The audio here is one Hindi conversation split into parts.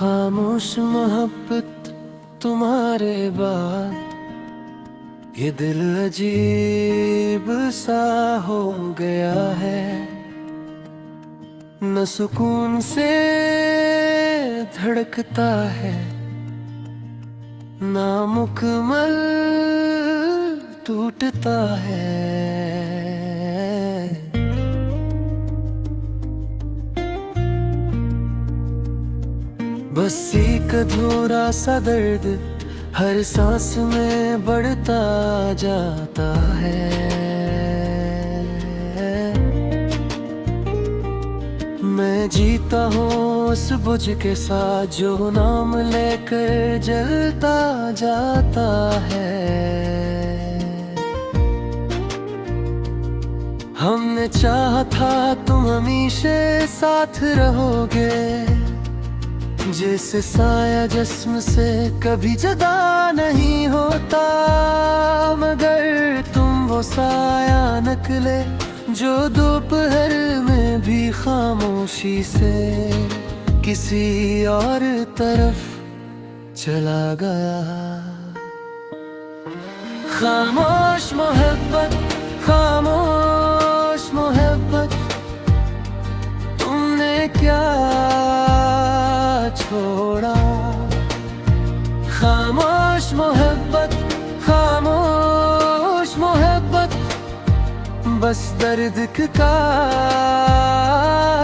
खामोश मोहब्बत तुम्हारे बाद ये दिल अजीब सा हो गया है। न सुकून से धड़कता है, ना मुकम्मल टूटता है। बस एक अधूरा सा दर्द हर सांस में बढ़ता जाता है। मैं जीता हूँ उस बुझ के साथ जो नाम लेकर जलता जाता है। हमने चाहा था तुम हमेशा साथ रहोगे, जैसे साया जिस्म से कभी जुदा नहीं होता। मगर तुम वो साया निकले जो दोपहर में भी खामोशी से किसी और तरफ चला गया। खामोश मोहब्बत, खामोश मोहब्बत, तुमने क्या छोड़ा। खामोश मोहब्बत, खामोश मोहब्बत, बस दर्द का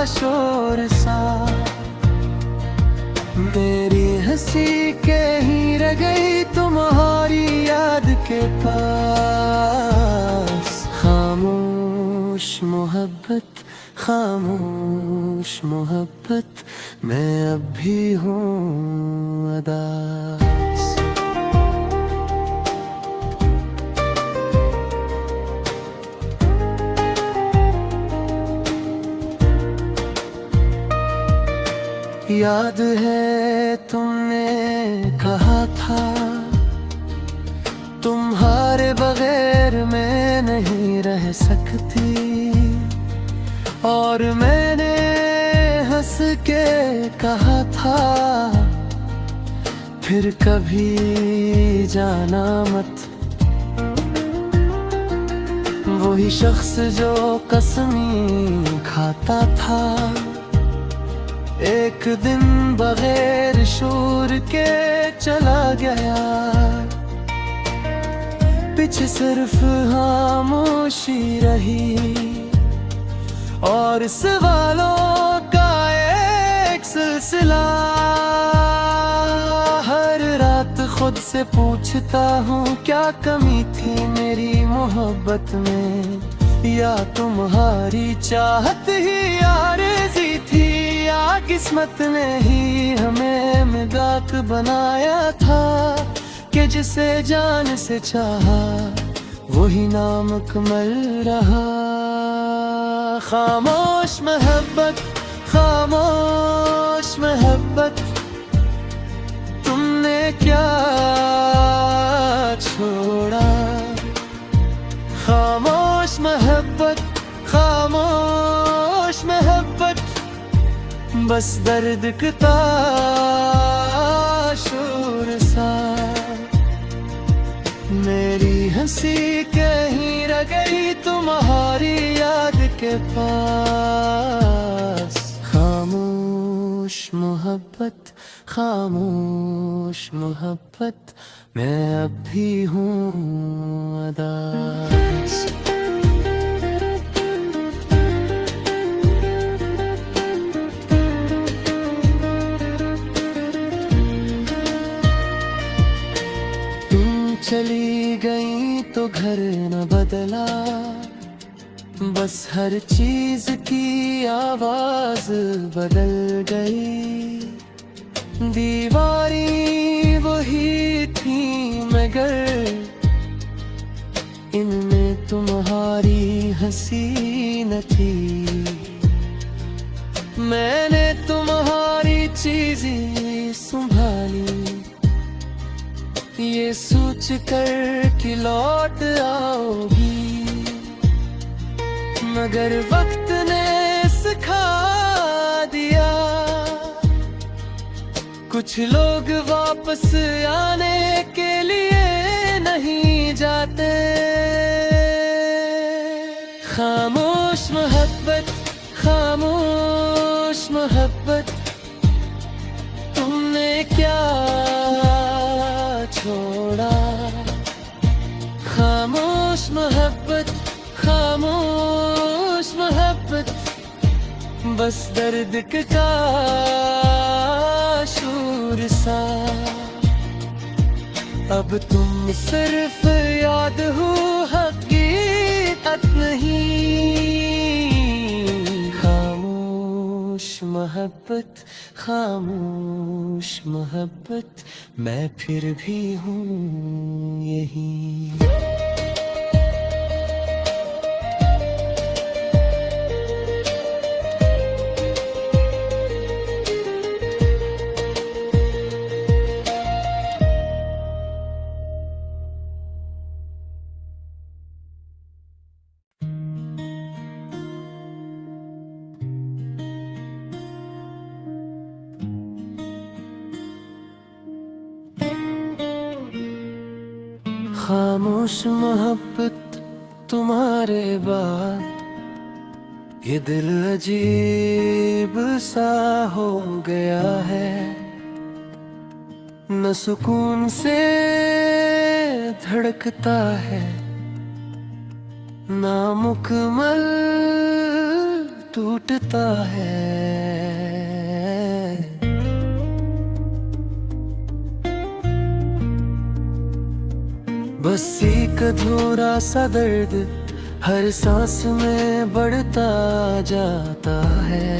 शोर सा मेरी हंसी के ही रह गई तुम्हारी याद के पास। खामोश मोहब्बत, खामोश मोहब्बत, मैं अब भी हूँ अदास। याद है तुमने कहा था तुम्हारे बगैर मैं नहीं रह सकती, और मैंने हंस के कहा था फिर कभी जाना मत। वही शख्स जो कसमी खाता था एक दिन बगैर शोर के चला गया। पीछे सिर्फ खामोशी रही और सवालों का एक सिलसिला। हर रात खुद से पूछता हूँ क्या कमी थी मेरी मोहब्बत में, या तुम्हारी चाहत ही आरज़ी थी, या किस्मत ने ही हमें मिज़ाक बनाया था कि जिसे जान से चाहा वही नामुकम्मल रहा। खामोश मोहब्बत, खामोश मोहब्बत, तुमने क्या छोड़ा। खामोश मोहब्बत, खामोश मोहब्बत, बस दर्द का शोर सा मेरी हंसी कहीं रह गई तुम्हारी याद के पास। खामोश मोहब्बत, खामोश मोहब्बत, मैं अब भी हूँ अदास। चली गई तो घर न बदला, बस हर चीज की आवाज बदल गई। दीवारें वही थी मगर इनमें तुम्हारी हंसी न थी। मैंने तुम्हारी चीजें संभाली ये सोच कर कि लौट आओगी, मगर वक्त ने सिखा दिया कुछ लोग वापस आने के लिए नहीं जाते। खामोश मोहब्बत, खामोश मोहब्बत, तुमने क्या छोड़ा। खामोश मोहब्बत, खामोश मोहब्बत, बस दर्द का शूर सा। अब तुम सिर्फ याद हो, हकीकत नहीं। खामोश मोहब्बत, खामोश मोहब्बत, मैं फिर भी हूँ यहीं। खामोश मोहब्बत, तुम्हारे बाद ये दिल अजीब सा हो गया है। न सुकून से धड़कता है, ना मुकम्मल टूटता है। बस एक अधूरा सा दर्द हर सांस में बढ़ता जाता है।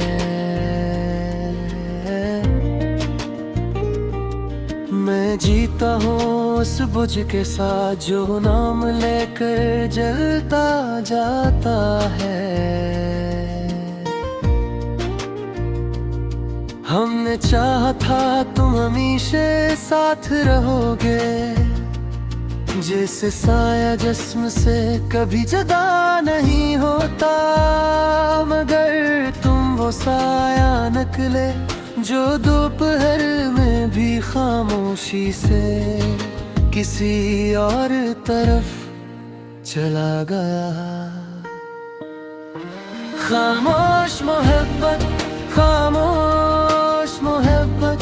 मैं जीता हूँ उस बुझ के साथ जो नाम लेकर जलता जाता है। हमने चाहा था तुम हमेशा साथ रहोगे, जैसे साया जिस्म से कभी जुदा नहीं होता। मगर तुम वो साया निकले जो दोपहर में भी खामोशी से किसी और तरफ चला गया। खामोश मोहब्बत, खामोश मोहब्बत,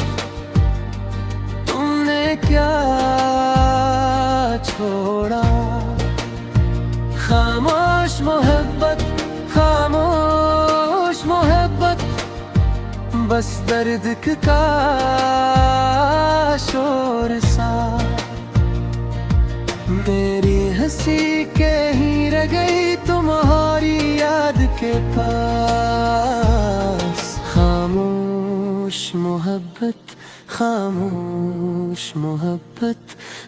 तुमने क्या छोड़ा। खामोश मोहब्बत, खामोश मोहब्बत, बस दर्द का शोर सा। मेरी हंसी के ही रह गई तुम्हारी याद के पास। खामोश मोहब्बत, खामोश मोहब्बत,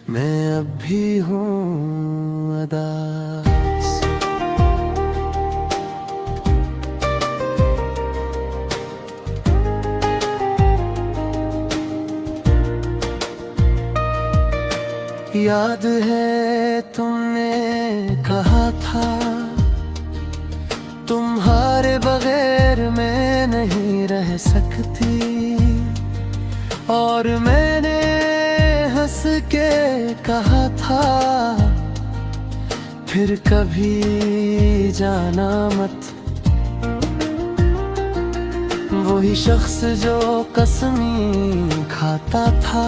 मैं अब भी हूँ अदास। याद है तुमने कहा था तुम्हारे बगैर मैं नहीं रह सकती, और मैंने हंस के कहा था फिर कभी जाना मत। वही शख्स जो कसमी खाता था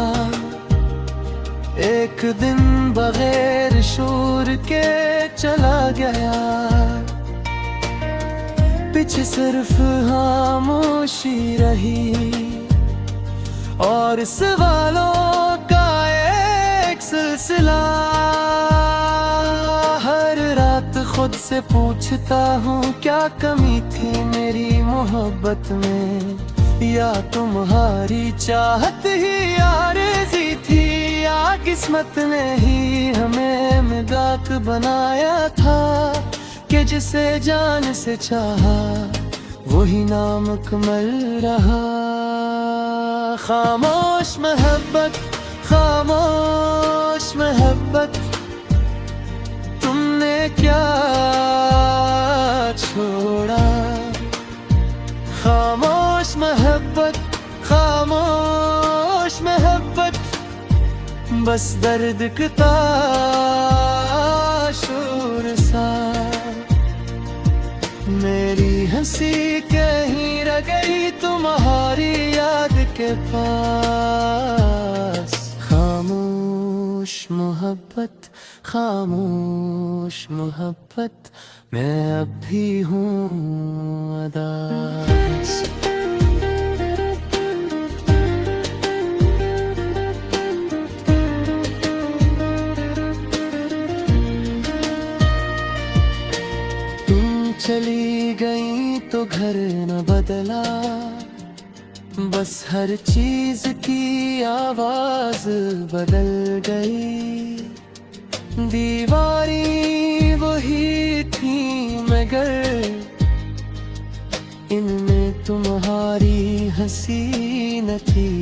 एक दिन बगैर शोर के चला गया। पीछे सिर्फ खामोशी रही और सवालों का एक सिलसिला। हर रात खुद से पूछता हूँ क्या कमी थी मेरी मोहब्बत में, या तुम्हारी चाहत ही आरज़ी थी, या किस्मत ने ही हमें मज़ाक बनाया था कि जिसे जान से चाहा वही नामुकम्मल रहा। खामोश मोहब्बत, खामोश मोहब्बत, तुमने क्या छोड़ा। खामोश मोहब्बत, खामोश बस दर्द का शोर सा। मेरी हंसी कहीं रह गई तुम्हारी याद के पास। खामोश मोहब्बत, खामोश मोहब्बत, मैं अब भी हूँ अदास। चली गई तो घर न बदला, बस हर चीज की आवाज बदल गई। दीवारें वही थी मगर इनमें तुम्हारी हंसी न थी।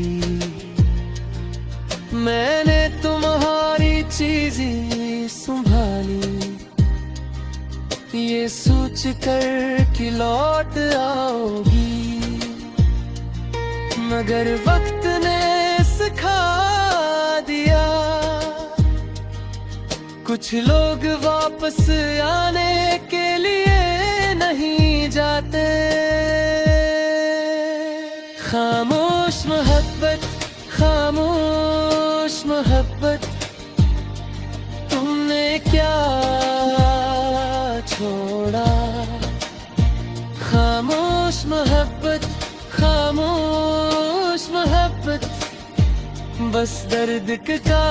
मैंने तुम्हारी चीजें संभाली ये सोच कर कि लौट आओगी, मगर वक्त ने सिखा दिया कुछ लोग वापस आने के लिए नहीं जाते। खामोश मोहब्बत, खामोश मोहब्बत, तुमने क्या छोड़ा। खामोश मोहब्बत, खामोश मोहब्बत, बस दर्द का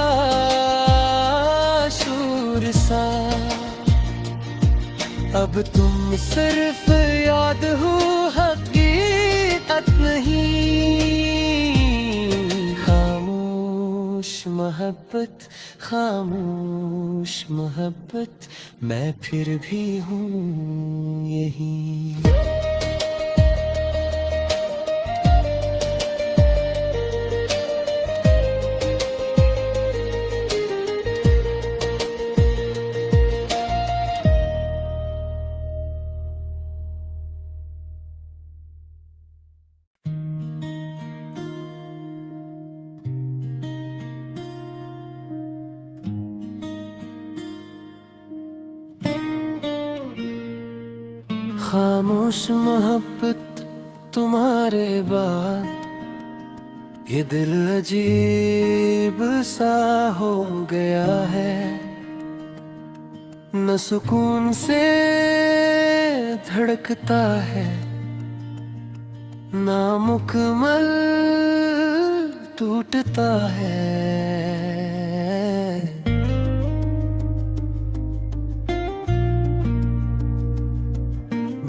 शोर सा। अब तुम सिर्फ याद हो, हकीकत नहीं। खामोश मोहब्बत, खामोश मोहब्बत, मैं फिर भी हूँ यहीं। खामोश मोहब्बत तुम्हारे बाद ये दिल अजीब सा हो गया है। न सुकून से धड़कता है, ना मुकम्मल टूटता है।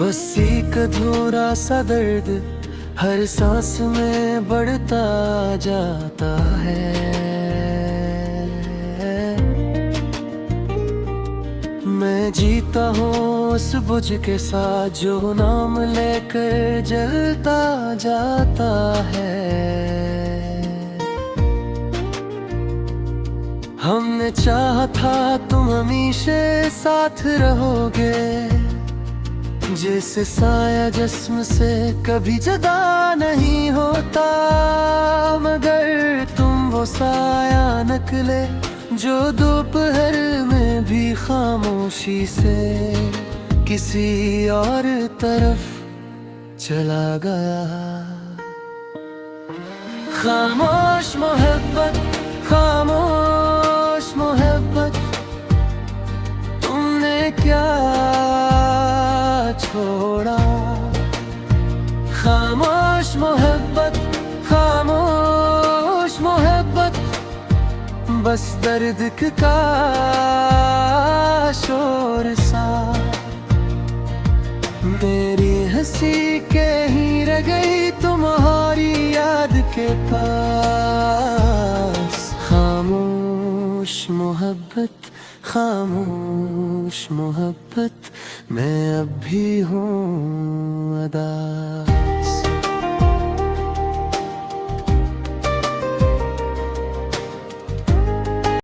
बस एक अधूरा सा दर्द हर सांस में बढ़ता जाता है। मैं जीता हूँ उस बुझ के साथ जो नाम लेकर जलता जाता है। हमने चाहा था तुम हमेशा साथ रहोगे, जैसे साया जिस्म से कभी जुदा नहीं होता। मगर तुम वो साया निकले जो दोपहर में भी खामोशी से किसी और तरफ चला गया। खामोश मोहब्बत, खामोश मोहब्बत, तुमने क्या छोड़ा। खामोश मोहब्बत, खामोश मोहब्बत, बस दर्द का शोर सा। मेरी हंसी कहीं रह गई तुम्हारी याद के पास। खामोश मोहब्बत, खामोश मोहब्बत, मैं अब भी हूँ अदास।